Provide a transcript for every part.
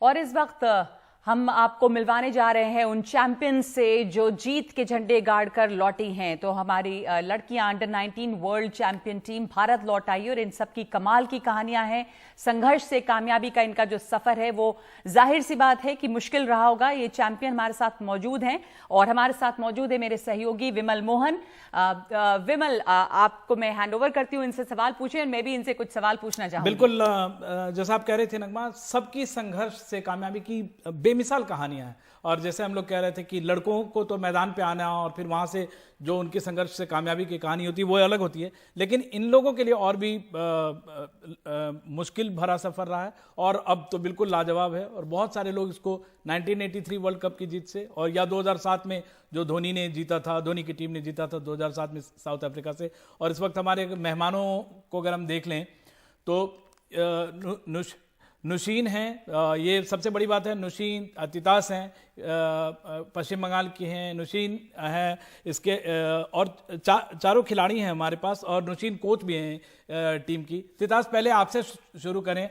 और इस वक्त हम आपको मिलवाने जा रहे हैं उन चैंपियन से जो जीत के झंडे गाड़ कर लौटी हैं। तो हमारी लड़कियां under 19 world champion team Bharat लौट आई और इन सब की कमाल की कहानियां हैं। संघर्ष से कामयाबी का इनका जो सफर है वो जाहिर सी बात है कि मुश्किल रहा होगा। ये चैंपियन हमारे साथ मौजूद हैं और हमारे साथ मौजूद है मेरे सहयोगी विमल मोहन। विमल, आपको मैं हैंड ओवर करती हूँ, इनसे सवाल पूछे और मैं भी इनसे कुछ सवाल पूछना चाहूंगी। बिल्कुल, जैसा आप कह रहे थे नगमा, सबकी संघर्ष से कामयाबी की बेमिसाल कहानियां हैं। और जैसे हम लोग कह रहे थे कि लड़कों को तो मैदान पे आना और फिर वहां से जो उनके संघर्ष से कामयाबी की कहानी होती है वो अलग होती है, लेकिन इन लोगों के लिए और भी मुश्किल भरा सफर रहा है और अब तो बिल्कुल लाजवाब है। और बहुत सारे लोग इसको 1983 वर्ल्ड कप की जीत से और या 2007 में जो धोनी ने जीता था, धोनी की टीम ने जीता था 2007 में साउथ अफ्रीका से, और इस वक्त हमारे मेहमानों को अगर हम देख लें तो नुशीन हैं, ये सबसे बड़ी बात है। नुशीन तितास हैं, पश्चिम बंगाल की हैं, नुशीन हैं इसके और चारों खिलाड़ी हैं हमारे पास, और नुशीन कोच भी हैं टीम की। तितास, पहले आपसे शुरू करें,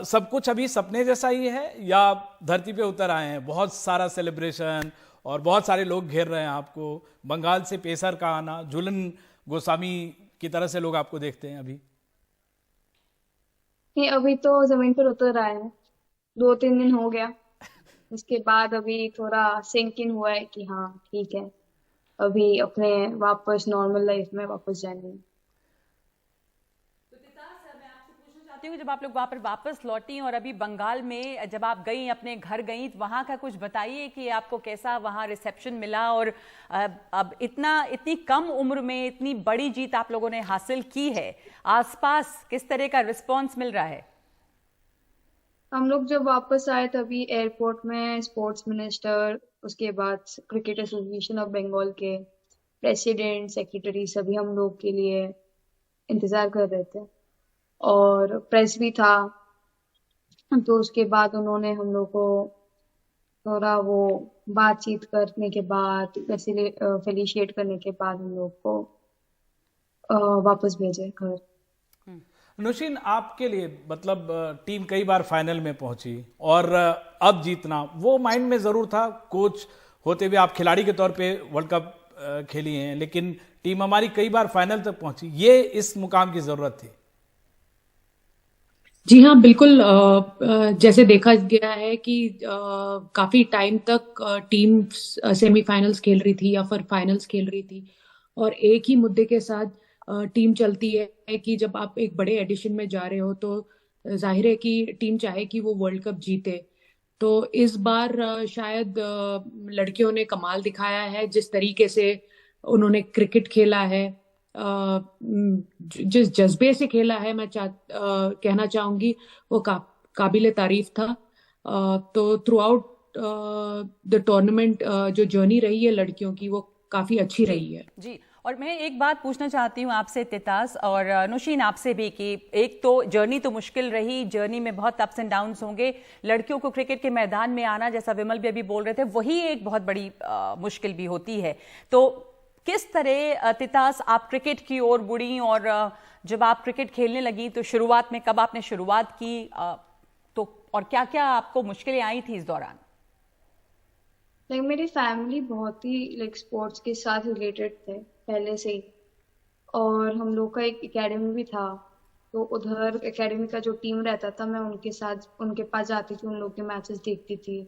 सब कुछ अभी सपने जैसा ही है या धरती पे उतर आए हैं? बहुत सारा सेलिब्रेशन और बहुत सारे लोग घेर रहे हैं आपको, बंगाल से पेसर का आना, झूलन गोस्वामी की तरह से लोग आपको देखते हैं अभी। नहीं, अभी तो जमीन पर उतर आए हैं, 2-3 दिन हो गया। उसके बाद अभी थोड़ा सिंक इन हुआ है कि हाँ ठीक है, अभी अपने वापस नॉर्मल लाइफ में वापस जाएंगे। मैं आपसे पूछना चाहती हूँ, जब आप लोग वहां पर वापस लौटी और अभी बंगाल में जब आप गई, अपने घर गई, वहां का कुछ बताइए कि आपको कैसा वहां रिसेप्शन मिला और अब इतनी कम उम्र में इतनी बड़ी जीत आप लोगों ने हासिल की है, आसपास किस तरह का रिस्पॉन्स मिल रहा है? हम लोग जब वापस आए तभी एयरपोर्ट में स्पोर्ट्स मिनिस्टर, उसके बाद क्रिकेट एसोसिएशन ऑफ बंगाल के प्रेसिडेंट, सेक्रेटरी सभी हम लोग के लिए इंतजार कर रहे थे और प्रेस भी था। तो उसके बाद उन्होंने हम लोग को थोड़ा वो बातचीत करने के बाद, फेलिशिएट करने के बाद हम लोग को वापस भेजे घर। नुशीन, आपके लिए मतलब टीम कई बार फाइनल में पहुंची और अब जीतना वो माइंड में जरूर था। कोच होते हुए आप खिलाड़ी के तौर पे वर्ल्ड कप खेली हैं, लेकिन टीम हमारी कई बार फाइनल तक पहुंची, ये इस मुकाम की जरूरत थी। जी हाँ, बिल्कुल। जैसे देखा गया है कि काफी टाइम तक टीम सेमीफाइनल्स खेल रही थी या फिर फाइनल्स खेल रही थी और एक ही मुद्दे के साथ टीम चलती है कि जब आप एक बड़े एडिशन में जा रहे हो तो जाहिर है कि टीम चाहे कि वो वर्ल्ड कप जीते। तो इस बार शायद लड़कियों ने कमाल दिखाया है, जिस तरीके से उन्होंने क्रिकेट खेला है, जिस जज्बे से खेला है, मैं कहना चाहूंगी वो काबिले तारीफ था। तो थ्रू आउट द टूर्नामेंट जो जर्नी रही है लड़कियों की वो काफी अच्छी रही है। जी, और मैं एक बात पूछना चाहती हूँ आपसे तितास और नुशीन, आपसे भी कि एक तो जर्नी तो मुश्किल रही, जर्नी में बहुत अप्स एंड डाउन्स होंगे, लड़कियों को क्रिकेट के मैदान में आना, जैसा विमल भी अभी बोल रहे थे, वही एक बहुत बड़ी मुश्किल भी होती है। तो किस तरह तितास आप क्रिकेट की ओर मुड़ी और जब आप क्रिकेट खेलने लगी तो शुरुआत में कब आपने शुरुआत की, तो और क्या क्या आपको मुश्किलें आई थी इस दौरान? मेरी फैमिली बहुत ही स्पोर्ट्स के साथ रिलेटेड थे पहले से ही, और हम लोग का एक एकेडमी भी था। तो उधर एकेडमी का जो टीम रहता था, मैं उनके पास जाती थी, उन लोग के मैचेस देखती थी।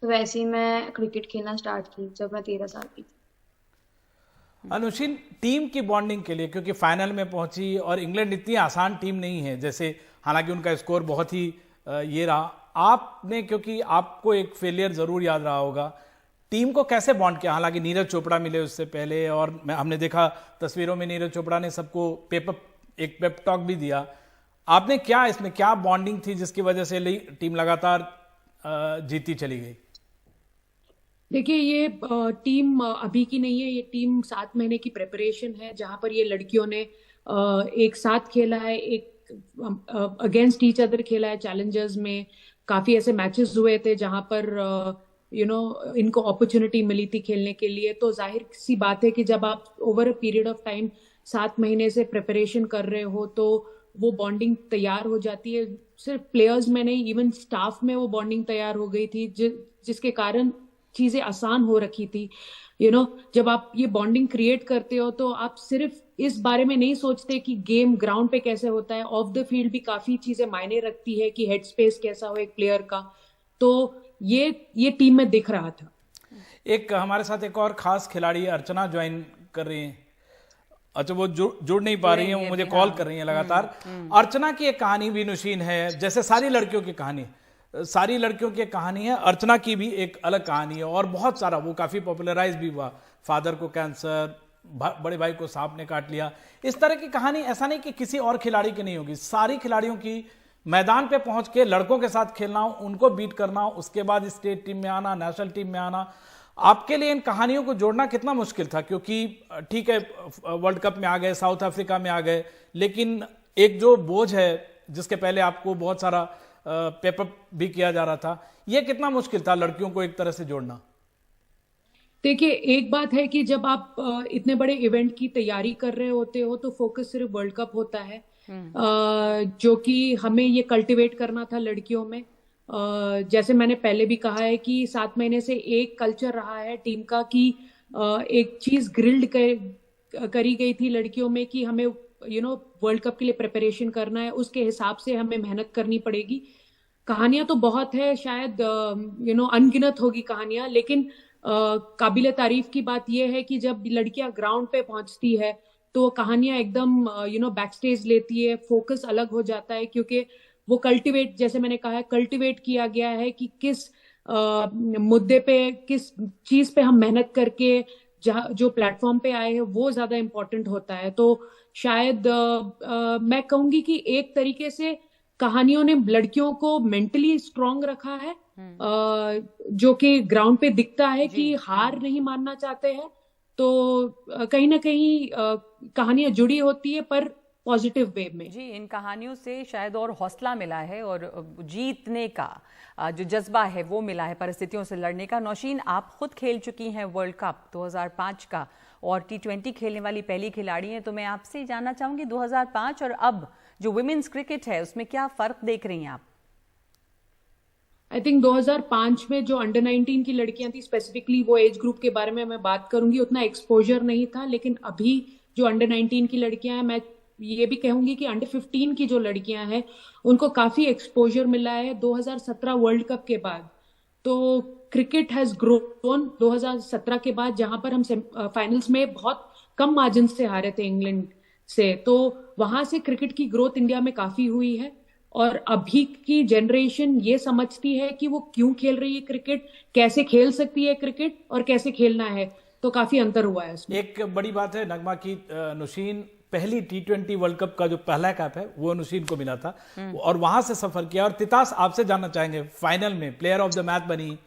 तो वैसे ही मैं क्रिकेट खेलना स्टार्ट की जब मैं 13 साल की थी। अनुशीन, टीम की बॉन्डिंग के लिए, क्योंकि फाइनल में पहुंची और इंग्लैंड इतनी आसान टीम नहीं है, जैसे हालांकि उनका स्कोर बहुत ही ये रहा, आपने, क्योंकि आपको एक फेलियर जरूर याद रहा होगा, टीम को कैसे बॉन्ड किया? हालांकि नीरज चोपड़ा मिले उससे पहले और हमने देखा तस्वीरों में नीरज चोपड़ा ने सबको एक पेप टॉक भी दिया। आपने क्या इसमें क्या बॉन्डिंग थी जिसकी वजह से टीम लगातार जीती चली गई? देखिए, ये टीम अभी की नहीं है, ये टीम 7 महीने की प्रिपरेशन है, जहां पर ये लड़कियों ने एक साथ खेला है, एक अगेंस्ट ईच अदर खेला है। चैलेंजर्स में काफी ऐसे मैचेस हुए थे जहां पर इनको अपॉर्चुनिटी मिली थी खेलने के लिए। तो जाहिर सी बात है कि जब आप over a period of time 7 महीने से प्रिपरेशन कर रहे हो तो वो बॉन्डिंग तैयार हो जाती है। सिर्फ प्लेयर्स में नहीं, इवन स्टाफ में वो बॉन्डिंग तैयार हो गई थी, जिसके कारण चीजें आसान हो रखी थी। जब आप ये बॉन्डिंग क्रिएट करते हो तो आप सिर्फ इस बारे में नहीं सोचते कि गेम ग्राउंड पे कैसे होता है, ऑफ द फील्ड भी काफी चीजें मायने रखती है कि हेड स्पेस कैसा हो एक प्लेयर का। तो ये टीम में दिख रहा था। एक हमारे साथ एक और खास खिलाड़ी अर्चना ज्वाइन कर रही हैं। अच्छा, वो जुड़ नहीं पा रही हैं, वो मुझे कॉल कर रही हैं लगातार। अर्चना की एक कहानी भी नुशीन है, जैसे सारी लड़कियों की कहानी है, अर्चना की भी एक अलग कहानी है। और बहुत सारा वो काफी पॉपुलराइज भी हुआ, फादर को कैंसर, बड़े भाई को सांप ने काट लिया, इस तरह की कहानी ऐसा नहीं कि किसी और खिलाड़ी की नहीं होगी। सारी खिलाड़ियों की मैदान पे पहुंच के लड़कों के साथ खेलना, उनको बीट करना, उसके बाद स्टेट टीम में आना, नेशनल टीम में आना, आपके लिए इन कहानियों को जोड़ना कितना मुश्किल था? क्योंकि ठीक है, वर्ल्ड कप में आ गए, साउथ अफ्रीका में आ गए, लेकिन एक जो बोझ है जिसके पहले आपको बहुत सारा पेपर भी किया जा रहा था, यह कितना मुश्किल था लड़कियों को एक तरह से जोड़ना? देखिए, एक बात है कि जब आप इतने बड़े इवेंट की तैयारी कर रहे होते हो तो फोकस सिर्फ वर्ल्ड कप होता है, जो कि हमें ये कल्टीवेट करना था लड़कियों में। जैसे मैंने पहले भी कहा है कि 7 महीने से एक कल्चर रहा है टीम का कि एक चीज ग्रिल्ड करी गई थी लड़कियों में कि हमें वर्ल्ड कप के लिए प्रिपरेशन करना है, उसके हिसाब से हमें मेहनत करनी पड़ेगी। कहानियां तो बहुत है, शायद अनगिनत होगी कहानियां, लेकिन काबिले तारीफ की बात यह है कि जब लड़कियां ग्राउंड पे पहुंचती है तो कहानियां एकदम बैक स्टेज लेती है, फोकस अलग हो जाता है, क्योंकि वो कल्टीवेट, जैसे मैंने कहा है, कल्टीवेट किया गया है कि किस मुद्दे पे, किस चीज पे हम मेहनत करके जो प्लेटफॉर्म पे आए हैं वो ज्यादा इंपॉर्टेंट होता है। तो शायद मैं कहूंगी कि एक तरीके से कहानियों ने लड़कियों को मेंटली स्ट्रांग रखा है, जो कि ग्राउंड पे दिखता है कि हार नहीं मानना चाहते हैं। तो कहीं ना कहीं कहानियां जुड़ी होती है, पर पॉजिटिव वे में। जी, इन कहानियों से शायद और हौसला मिला है और जीतने का जो जज्बा है वो मिला है, परिस्थितियों से लड़ने का। नौशीन, आप खुद खेल चुकी हैं वर्ल्ड कप 2005 का और T20 खेलने वाली पहली खिलाड़ी हैं, तो मैं आपसे जानना चाहूंगी 2005 और अब जो वुमेन्स क्रिकेट है उसमें क्या फर्क देख रही हैं आप? आई थिंक 2005 में जो अंडर 19 की लड़कियां थी, स्पेसिफिकली वो एज ग्रुप के बारे में मैं बात करूंगी, उतना एक्सपोजर नहीं था। लेकिन अभी जो अंडर 19 की लड़कियां हैं, मैं ये भी कहूंगी कि अंडर 15 की जो लड़कियां हैं उनको काफी एक्सपोजर मिला है 2017 वर्ल्ड कप के बाद। तो क्रिकेट हैज ग्रोन 2017 के बाद, जहां पर हम फाइनल्स में बहुत कम मार्जिन से हारे थे इंग्लैंड से, तो वहां से क्रिकेट की ग्रोथ इंडिया में काफी हुई है। और अभी की जनरेशन ये समझती है कि वो क्यों खेल रही है क्रिकेट, कैसे खेल सकती है क्रिकेट और कैसे खेलना है, तो काफी अंतर हुआ है उसमें। एक बड़ी बात है नगमा की, नुशीन पहली T20 वर्ल्ड कप का जो पहला कप है वो नुशीन को मिला था और वहां से सफर किया। और तितास, आपसे जानना चाहेंगे, फाइनल में प्लेयर ऑफ द मैच बनी,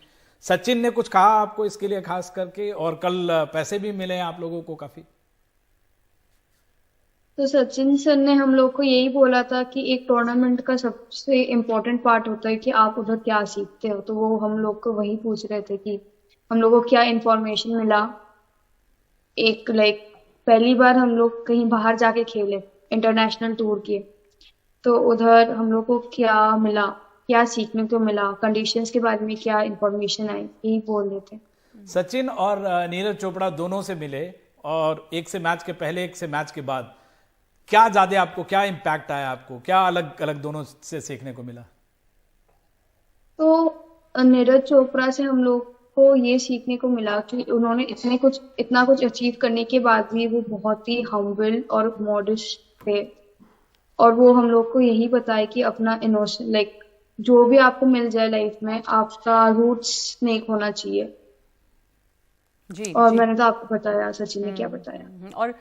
सचिन ने कुछ कहा आपको इसके लिए खास करके, और कल पैसे भी मिले हैं आप लोगों को काफी? तो सचिन सर ने हम लोग को यही बोला था कि एक टूर्नामेंट का सबसे इम्पोर्टेंट पार्ट होता है कि आप उधर क्या सीखते हो, तो वो हम लोग को वही पूछ रहे थे कि हम लोग को क्या इन्फॉर्मेशन मिला। एक पहली बार हम लोग कहीं बाहर जाके खेले, इंटरनेशनल टूर किए, तो उधर हम लोग को क्या मिला, क्या सीखने को मिला, कंडीशंस के बारे में क्या इन्फॉर्मेशन आई, यही बोल रहे थे। सचिन और नीरज चोपड़ा दोनों से मिले, और एक से मैच के पहले, एक से मैच के बाद, क्या ज्यादा आपको, क्या इम्पैक्ट आया आपको, क्या अलग अलग दोनों से सीखने को मिला? तो नीरज चोपड़ा से हम लोग को ये सीखने को मिला कि उन्होंने इतना कुछ अचीव करने के बाद भी वो बहुत ही हम्बल और मॉडेस्ट थे, और वो हम लोग को यही बताया कि अपना इनोसेंट, जो भी आपको मिल जाए लाइफ में, आपका रूट्स नहीं खोना चाहिए। जी, और जी। मैंने तो आपको बताया, सचिन ने क्या बताया। और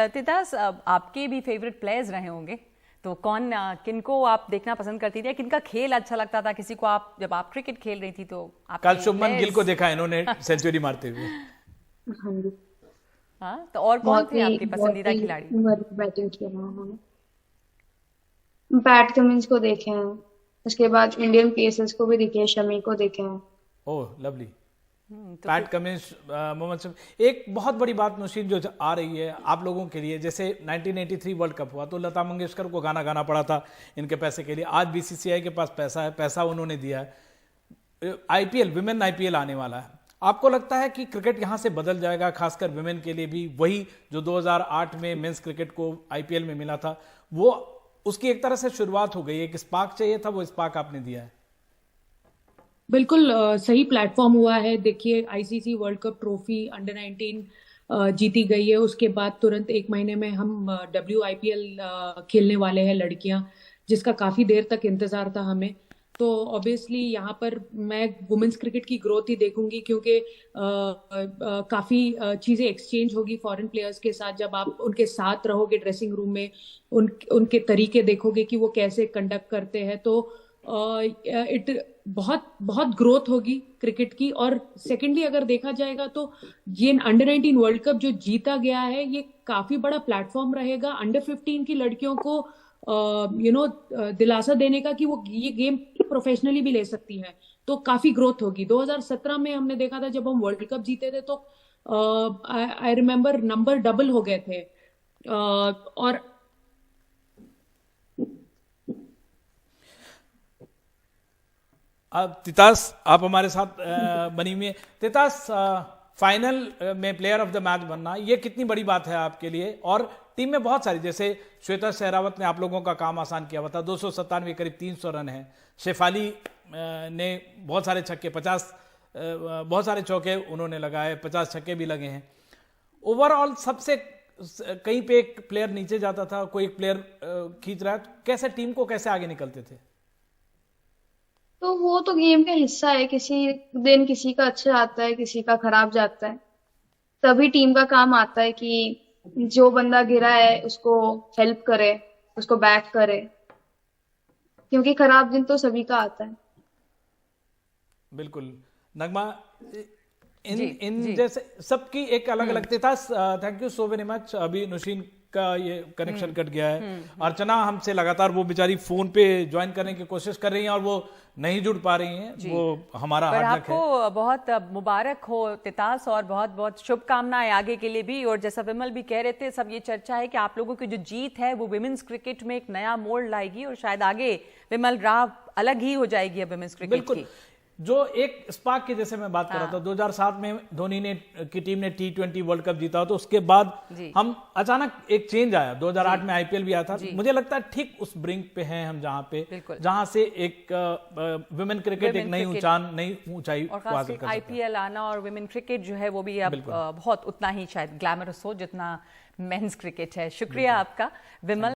तितास, आपके भी फेवरेट प्लेयर्स रहे होंगे, तो किनको आप देखना पसंद करती थी, किनका खेल अच्छा लगता था किसी को? आप जब आप क्रिकेट खेल रही थी तो कल शुभमन गिल को देखा इन्होंने सेंचुरी मारते हुए। हाँ जी। हाँ, तो और कौन थे आपके पसंदीदा खिलाड़ी? बैटिंग किया उन्होंने। पैट कमिंस को देखे हैं, उसके बाद इंडियन पेसर्स को भी देखे हैं, शमी को देखे हैं। Oh lovely. Pat Cummins, Mohammed Shami. एक बहुत बड़ी बात नौशीन जो आ रही है आप लोगों के लिए, जैसे 1983 वर्ल्ड कप हुआ तो लता मंगेशकर को गाना गाना पड़ा था इनके पैसे के लिए। आज बीसीसीआई के पास पैसा है, पैसा उन्होंने दिया है। आईपीएल, विमेन आईपीएल आने वाला है, आपको लगता है कि क्रिकेट यहां से बदल जाएगा, खासकर विमेन के लिए भी? वही जो 2008 में मेंस क्रिकेट को आईपीएल में मिला था, वो उसकी एक तरह से शुरुआत हो गई। एक स्पार्क चाहिए था, वो स्पार्क आपने दिया है। बिल्कुल सही प्लेटफॉर्म हुआ है। देखिए, ICC world cup trophy under 19 जीती गई है। उसके बाद तुरंत 1 महीने में हम WIPL खेलने वाले हैं लड़कियां, जिसका काफी देर तक इंतजार था हमें। तो ऑब्वियसली यहाँ पर मैं वुमेन्स क्रिकेट की ग्रोथ ही देखूंगी, क्योंकि काफी चीजें एक्सचेंज होगी फॉरेन प्लेयर्स के साथ। जब आप उनके साथ रहोगे ड्रेसिंग रूम में, उनके तरीके देखोगे कि वो कैसे कंडक्ट करते हैं, तो बहुत ग्रोथ होगी क्रिकेट की। और सेकेंडली अगर देखा जाएगा तो ये अंडर 19 वर्ल्ड कप जो जीता गया है, ये काफी बड़ा प्लेटफॉर्म रहेगा अंडर 15 की लड़कियों को दिलासा देने का कि वो ये गेम प्रोफेशनली भी ले सकती है। तो काफी ग्रोथ होगी। 2017 में हमने देखा था जब हम वर्ल्ड कप जीते थे, तो आई रिमेम्बर नंबर डबल हो गए थे। और अब तितास आप हमारे साथ बनी हुई है। तितास, फाइनल में प्लेयर ऑफ द मैच बनना, ये कितनी बड़ी बात है आपके लिए? और टीम में बहुत सारी, जैसे श्वेता सहरावत ने आप लोगों का काम आसान किया हुआ था, 297 करीब 300 रन है। शेफाली ने बहुत सारे छक्के, 50 बहुत सारे चौके उन्होंने लगाए, 50 छक्के भी लगे हैं। ओवरऑल सबसे कहीं पे एक प्लेयर नीचे जाता था, कोई एक प्लेयर खींच रहा है, कैसे टीम को कैसे आगे निकलते थे? तो वो तो गेम का हिस्सा है। किसी दिन किसी का अच्छा जाता है, किसी का खराब जाता है। तभी टीम का काम आता है कि जो बंदा गिरा है उसको हेल्प करे, उसको बैक करे, क्योंकि खराब दिन तो सभी का आता है। बिल्कुल नगमा, इन जैसे सबकी एक अलग अलग था। Thank you so very much. अभी नुशीन का ये कनेक्शन कट गया है। अर्चना हमसे लगातार, वो बेचारी फोन पे ज्वाइन करने की कोशिश कर रही हैं और वो नहीं जुड़ पा रही हैं। वो हमारा पर हार्ड लक है। आपको बहुत मुबारक हो तितास, और बहुत बहुत शुभकामनाएं आगे के लिए भी। और जैसा विमल भी कह रहे थे, सब ये चर्चा है कि आप लोगों की जो जीत है वो विमेंस क्रिकेट में एक नया मोड़ लाएगी, और शायद आगे विमल राह अलग ही हो जाएगी अब विमेंस क्रिकेट की। जो एक स्पार्क की जैसे मैं बात कर रहा था, 2007 में धोनी ने की टीम ने T20 वर्ल्ड कप जीता, तो उसके बाद हम अचानक एक चेंज आया। 2008 में आईपीएल भी आया था। मुझे लगता है ठीक उस ब्रिंक पे हैं हम, जहां से एक विमेन क्रिकेट एक नई ऊंचाई और खासकर आईपीएल आना और विमेन क्रिकेट जो है वो भी अब बहुत उतना ही शायद ग्लैमरस हो जितना मेंस क्रिकेट है। शुक्रिया आपका विमल।